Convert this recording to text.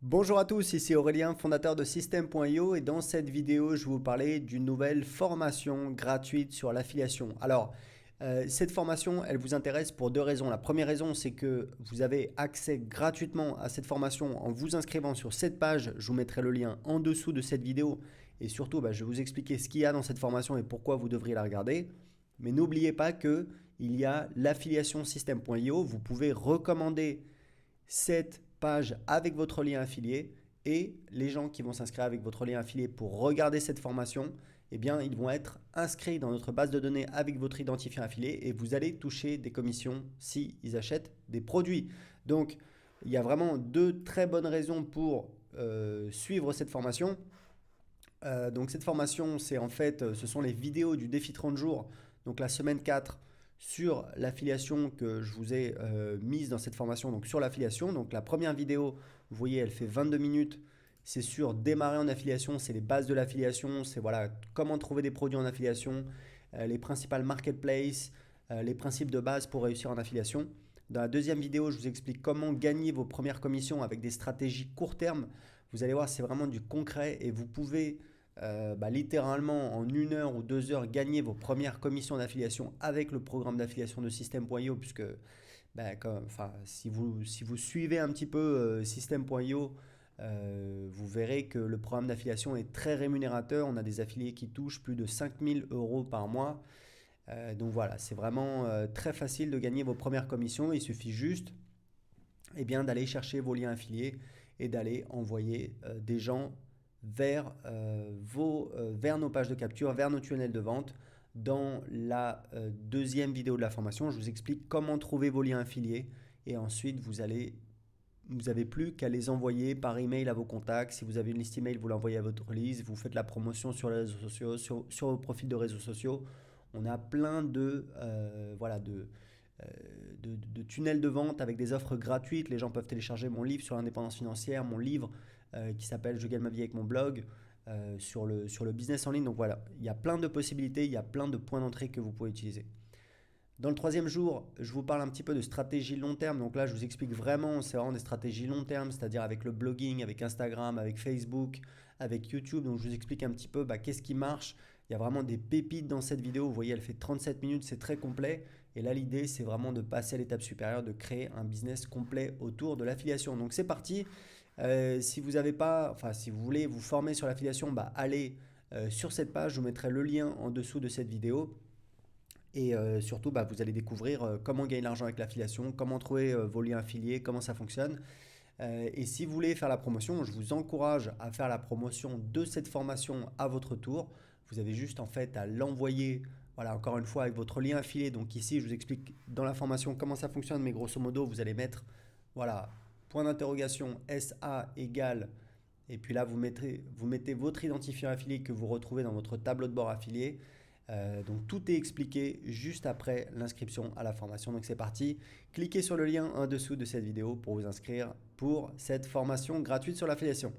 Bonjour à tous, ici Aurélien, fondateur de System.io et dans cette vidéo, je vais vous parler d'une nouvelle formation gratuite sur l'affiliation. Alors, cette formation, elle vous intéresse pour deux raisons. La première raison, c'est que vous avez accès gratuitement à cette formation en vous inscrivant sur cette page. Je vous mettrai le lien en dessous de cette vidéo et surtout, je vais vous expliquer ce qu'il y a dans cette formation et pourquoi vous devriez la regarder. Mais n'oubliez pas qu'il y a l'affiliation System.io. Vous pouvez recommander cette page avec votre lien affilié et les gens qui vont s'inscrire avec votre lien affilié pour regarder cette formation, eh bien, ils vont être inscrits dans notre base de données avec votre identifiant affilié et vous allez toucher des commissions s'ils achètent des produits. Donc, il y a vraiment deux très bonnes raisons pour suivre cette formation. Donc cette formation, ce sont les vidéos du défi 30 jours, donc la semaine 4 sur l'affiliation que je vous ai mise dans cette formation, donc sur l'affiliation. Donc la première vidéo, vous voyez, elle fait 22 minutes. C'est sur démarrer en affiliation, c'est les bases de l'affiliation, c'est voilà, comment trouver des produits en affiliation, les principales marketplaces, les principes de base pour réussir en affiliation. Dans la deuxième vidéo, je vous explique comment gagner vos premières commissions avec des stratégies court terme. Vous allez voir, c'est vraiment du concret et vous pouvez littéralement en 1 heure ou 2 heures gagner vos premières commissions d'affiliation avec le programme d'affiliation de System.io puisque si vous suivez un petit peu System.io, vous verrez que le programme d'affiliation est très rémunérateur. On a des affiliés qui touchent plus de 5000 euros par mois. Donc voilà, c'est vraiment très facile de gagner vos premières commissions. Il suffit juste d'aller chercher vos liens affiliés et d'aller envoyer des gens vers nos pages de capture, vers nos tunnels de vente. Dans la deuxième vidéo de la formation, je vous explique comment trouver vos liens affiliés et ensuite vous n'avez plus qu'à les envoyer par email à vos contacts. Si vous avez une liste email, vous l'envoyez à votre liste, vous faites la promotion sur les réseaux sociaux, sur vos profils de réseaux sociaux. On a plein de tunnels de vente avec des offres gratuites. Les gens peuvent télécharger mon livre sur l'indépendance financière, mon livre qui s'appelle Je gagne ma vie avec mon blog, sur le business en ligne. Donc voilà, il y a plein de possibilités, il y a plein de points d'entrée que vous pouvez utiliser. Dans le troisième jour, je vous parle un petit peu de stratégie long terme. Donc là, je vous explique vraiment, c'est vraiment des stratégies long terme, c'est-à-dire avec le blogging, avec Instagram, avec Facebook, avec YouTube. Donc je vous explique un petit peu qu'est-ce qui marche. Il y a vraiment des pépites dans cette vidéo. Vous voyez, elle fait 37 minutes, c'est très complet. Et là, l'idée, c'est vraiment de passer à l'étape supérieure, de créer un business complet autour de l'affiliation. Donc c'est parti. Si vous avez pas, enfin, si vous voulez vous former sur l'affiliation, allez sur cette page. Je vous mettrai le lien en dessous de cette vidéo. Et surtout, vous allez découvrir comment gagner de l'argent avec l'affiliation, comment trouver vos liens affiliés, comment ça fonctionne. Et si vous voulez faire la promotion, je vous encourage à faire la promotion de cette formation à votre tour. Vous avez juste en fait à l'envoyer, voilà, encore une fois avec votre lien affilié. Donc ici, je vous explique dans la formation comment ça fonctionne, mais grosso modo, vous allez mettre, voilà, point d'interrogation SA égale, et puis là, vous mettez votre identifiant affilié que vous retrouvez dans votre tableau de bord affilié. Donc tout est expliqué juste après l'inscription à la formation. Donc c'est parti, cliquez sur le lien en dessous de cette vidéo pour vous inscrire pour cette formation gratuite sur l'affiliation.